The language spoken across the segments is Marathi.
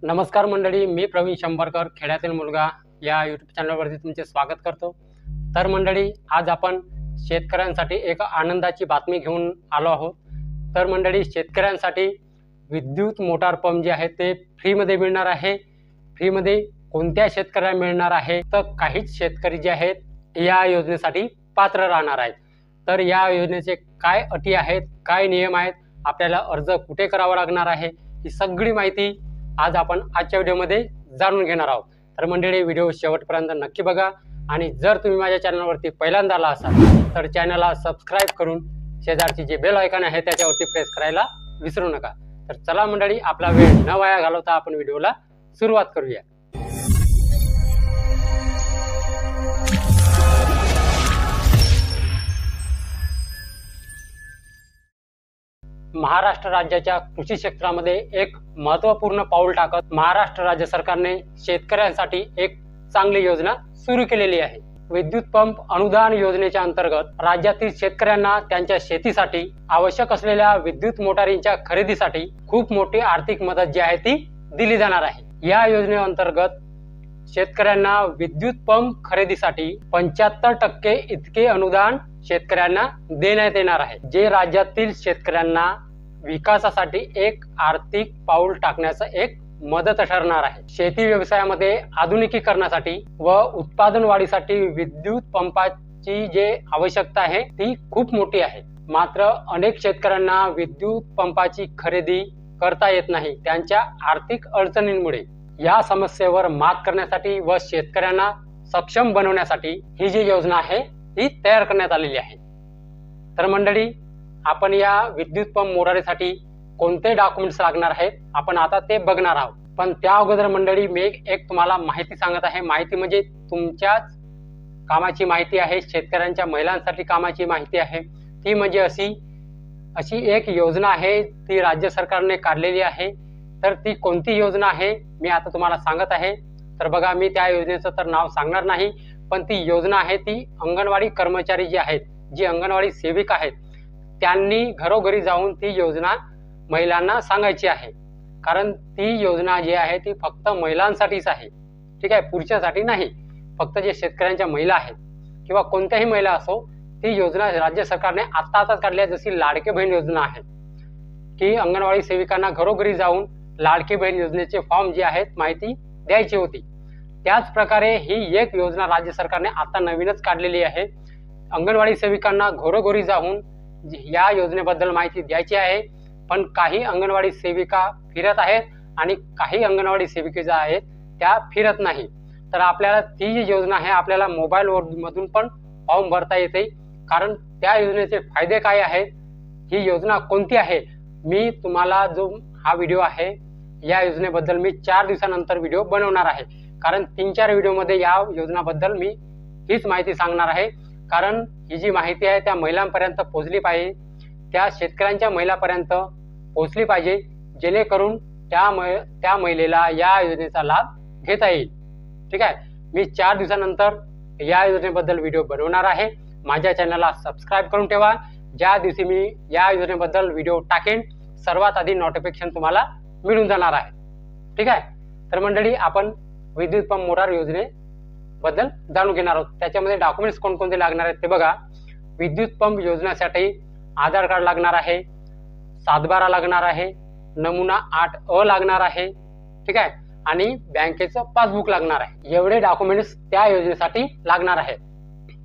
नमस्कार मंडळी, मी प्रवीण शंभरकर खेड्यातील मुलगा या यूट्यूब चॅनलवरती तुमचे स्वागत करतो। तर मंडळी, आज आपण शेतकऱ्यांसाठी एक आनंदाची बातमी घेऊन आलो आहोत। तर मंडळी, शेतकऱ्यांसाठी विद्युत मोटार पंप जे आहे ते फ्रीमध्ये मिळणार आहे। फ्रीमध्ये कोणत्या शेतकऱ्यांना मिळणार आहे? तर काहीच शेतकरी जे आहेत या योजनेसाठी पात्र राहणार आहेत। तर या योजनेचे काय अटी आहेत, काय नियम आहेत, आपल्याला अर्ज कुठे करावा लागणार आहे, ही सगळी माहिती आज आपण आजच्या व्हिडिओमध्ये जाणून घेणार आहोत। तर मंडळी, व्हिडिओ शेवटपर्यंत नक्की बघा आणि जर तुम्ही माझ्या चॅनलवरती पहिल्यांदा आला असाल तर चॅनलला सबस्क्राइब करून शेजारची जे बेल आयकॉन आहे त्याच्यावरती प्रेस करायला विसरू नका। तर चला मंडळी, आपला वेळ न वाया घालवता आपण व्हिडिओला सुरुवात करूया। महाराष्ट्र राज्याच्या कृषी क्षेत्रामध्ये एक महत्त्वपूर्ण पाऊल टाकत महाराष्ट्र राज्य सरकारने शेतकऱ्यांसाठी एक चांगली योजना सुरू केलेली आहे। विद्युत पंप अनुदान योजनेच्या अंतर्गत राज्यातील शेतकऱ्यांना त्यांच्या शेतीसाठी आवश्यक असलेल्या विद्युत मोटारींच्या खरेदीसाठी खूप मोठी आर्थिक मदत जी आहे ती दिली जाणार आहे। या योजनेअंतर्गत शेतकऱ्यांना विद्युत पंप खरेदीसाठी 75% इतके अनुदान शेतकऱ्यांना देण्यात येणार आहे, जे राज्यातील शेतकऱ्यांना विकासासाठी एक आर्थिक पाऊल टाकण्याचं एक मदत ठरणार आहे। शेती व्यवसायामध्ये आधुनिकीकरणासाठी व उत्पादन वाढीसाठी विद्युत पंपाची जे आवश्यकता आहे ती खूप मोठी आहे। मात्र अनेक शेतकऱ्यांना विद्युत पंपाची खरेदी करता येत नाही, त्यांच्या आर्थिक अडचणींमुळे। या समस्येवर मात करण्यासाठी व शेतकऱ्यांना सक्षम बनवण्यासाठी ही जी योजना आहे ही तयार करण्यात आलेली आहे। तर मंडळी, आपण या विद्युत पंप मोटारीसाठी कोणते डॉक्युमेंट्स लागणार आहेत आपण आता ते बघणार आहोत। पण त्या अगोदर मंडळी, मी एक तुम्हाला माहिती सांगत आहे। माहिती म्हणजे तुमच्याच कामाची माहिती आहे, शेतकऱ्यांच्या महिलांसाठी कामाची माहिती आहे। ती म्हणजे अशी एक योजना आहे, ती राज्य सरकारने काढलेली आहे। तर ती कोणती योजना आहे मी आता तुम्हाला सांगत आहे। तर बघा, मी त्या योजनेचं तर नाव सांगणार नाही, पण ती योजना आहे ती अंगणवाडी कर्मचारी जे आहेत, जी अंगणवाडी सेविका आहेत, त्यांनी घरोघरी जाऊन ती योजना महिलांना सांगायची आहे। कारण ती योजना जी आहे ती फक्त महिलांसाठीच आहे, ठीक आहे, पुरुषांसाठी नाही। फक्त जे शेतकऱ्यांच्या महिला आहेत किंवा कोणत्याही महिला असो, ती योजना राज्य सरकारने आताच काढली आहे। जशी लाडकी बहीण योजना आहे की अंगणवाडी सेविकांना घरोघरी जाऊन लाडकी बहीण योजनेचे फॉर्म जे आहेत माहिती द्यायची होती, त्याच प्रकारे ही एक योजना राज्य सरकारने आता नवीनच काढलेली आहे। अंगणवाडी सेविकांना घरोघरी जाऊन या योजनेबद्दल माहिती द्यायची आहे। पण काही अंगणवाडी सेविका फिरत आहेत आणि काही अंगणवाडी सेविका ज्या आहेत त्या फिरत नाही। तर आपल्याला ती जी योजना आहे आपल्याला मोबाईल मधून पण फॉर्म भरता येते। कारण त्या योजनेचे फायदे काय आहेत, ही योजना कोणती आहे, मी तुम्हाला जो हा व्हिडिओ आहे या योजनेबद्दल मी 4 दिवसानंतर व्हिडिओ बनवणार आहे। कारण 3-4 व्हिडिओमध्ये या योजनाबद्दल मी हीच माहिती सांगणार आहे। कारण ही जी माहिती आहे त्या महिलांपर्यंत पोहोचली पाहिजे, त्या शेतकऱ्यांच्या महिलांपर्यंत पोहोचली पाहिजे, जेणेकरून त्या महिलेला या योजनेचा लाभ घेता येईल, ठीक आहे। मी 4 दिवसानंतर या योजनेबद्दल व्हिडिओ बनवणार आहे। माझ्या चॅनलला सबस्क्राइब करून ठेवा। ज्या दिवशी मी या योजनेबद्दल व्हिडिओ टाकेन सर्वात आधी नोटिफिकेशन तुम्हाला मिळून जाणार आहे, ठीक आहे। तर मंडळी, आपण विद्युत पंप मोटार योजनेबद्दल जाणून घेणार आहोत। त्याच्यामध्ये डॉक्युमेंट्स कोणकोणते लागणार आहेत ते बघा। विद्युत पंप योजनेसाठी आधार कार्ड लागणार आहे, 7/12 लागणार आहे, नमुना 8A लागणार आहे, ठीक आहे, आणि बँकेचं पासबुक लागणार आहे। एवढे डॉक्युमेंट्स त्या योजनेसाठी लागणार आहेत।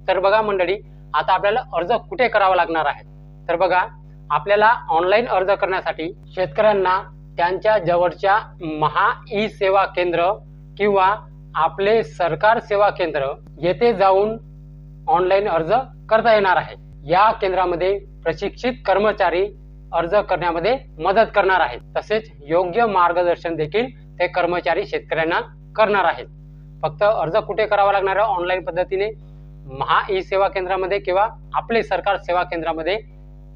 तर बघा मंडळी, आता आपल्याला अर्ज कुठे करावा लागणार आहे? तर बघा, आपल्याला ऑनलाईन अर्ज करण्यासाठी शेतकऱ्यांना त्यांच्या जवळच्या महा ई सेवा केंद्र किंवा आपले सरकार सेवा केंद्र येथे जाऊन ऑनलाईन अर्ज करता येणार आहे। या केंद्रामध्ये प्रशिक्षित कर्मचारी अर्ज करण्यामध्ये मदत करणार आहेत, तसेच योग्य मार्गदर्शन देखील ते कर्मचारी शेतकऱ्यांना करणार आहेत। फक्त अर्ज कुठे करावा लागणार आहे? ऑनलाईन पद्धतीने महा ई सेवा केंद्रामध्ये किंवा आपले सरकार सेवा केंद्रामध्ये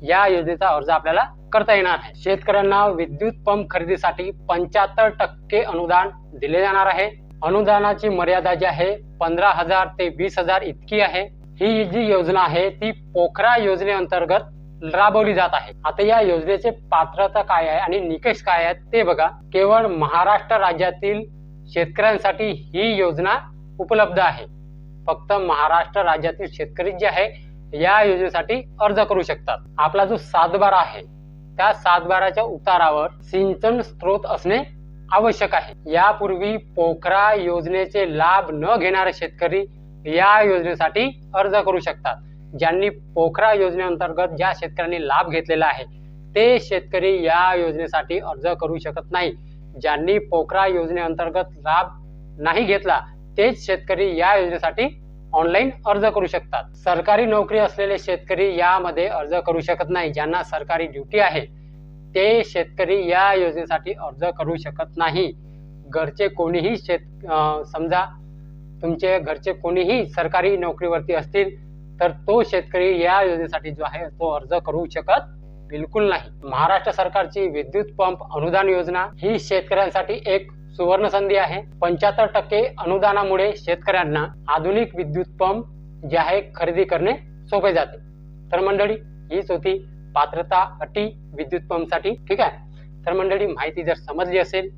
या योजनेचा अर्ज आपल्याला करता येणार आहे। शेतकऱ्यांना विद्युत पंप खरेदीसाठी 75% अनुदान दिले जाणार आहे। अनुदानाची मर्यादा जी आहे 15,000 ते 20,000 इतकी आहे। ही जी योजना आहे ती पोखरा योजनेअंतर्गत राबवली जात आहे। आता या योजनेचे पात्रता काय आहे आणि निकष काय आहेत ते बघा। केवळ महाराष्ट्र राज्यातील शेतकऱ्यांसाठी ही योजना उपलब्ध आहे। फक्त महाराष्ट्र राज्यातील शेतकरी जे आहे या योजनेसाठी अर्ज करू शकतात। आपला जो सातबारा आहे त्या सातबाराच्या उतारावर सिंचन स्त्रोत असणे आवश्यक आहे। यापूर्वी पोखरा योजनेचे लाभ न घेणारे शेतकरी या योजनेसाठी अर्ज करू शकतात। ज्यांनी पोखरा योजनेअंतर्गत ज्या शेतकऱ्यांनी लाभ घेतलेला आहे ते शेतकरी या योजनेसाठी अर्ज करू शकत नाही। ज्यांनी पोखरा योजनेअंतर्गत लाभ नाही घेतला तेच शेतकरी या योजनेसाठी ऑनलाईन अर्ज करू शकतात। सरकारी नोकरी असलेले शेतकरी यामध्ये अर्ज करू शकत नाही। ज्यांना सरकारी ड्युटी आहे ते शेतकरी या योजनेसाठी अर्ज करू शकत नाही। घरचे कोणीही समजा तुमचे घरचे कोणीही सरकारी नोकरीवरती असतील तर तो शेतकरी या योजनेसाठी जो आहे तो अर्ज करू शकत बिलकुल नाही। महाराष्ट्र सरकारची विद्युत पंप अनुदान योजना ही शेतकऱ्यांसाठी एक सुवर्ण संधी आहे। 75% अनुदानामुळे शेतकऱ्यांना आधुनिक विद्युत पंप जे आहे खरेदी करणे सोपे जाते। तर मंडळी हीच होती पात्रता अटी विद्युत पंप साठी। ठीक आहे, तर मंडळी माहिती जर समजली असेल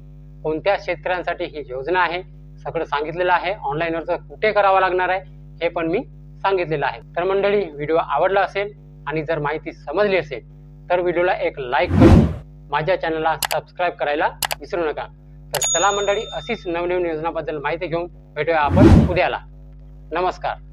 कोणत्या शेतकऱ्यांसाठी ही योजना आहे सगळं सांगितलेलं आहे। ऑनलाईन अर्ज कुठे करावा लागणार आहे हे पण मी सांगितलेलं आहे। तर मंडळी व्हिडिओ आवडला असेल आणि जर माहिती समजली असेल तर व्हिडिओला एक लाईक करून माझ्या चॅनलला सबस्क्राईब करायला विसरू नका। तर चला मंडळी अशीच नवनवीन योजनाबद्दल माहिती घेऊन भेटूया आपण उद्याला। नमस्कार।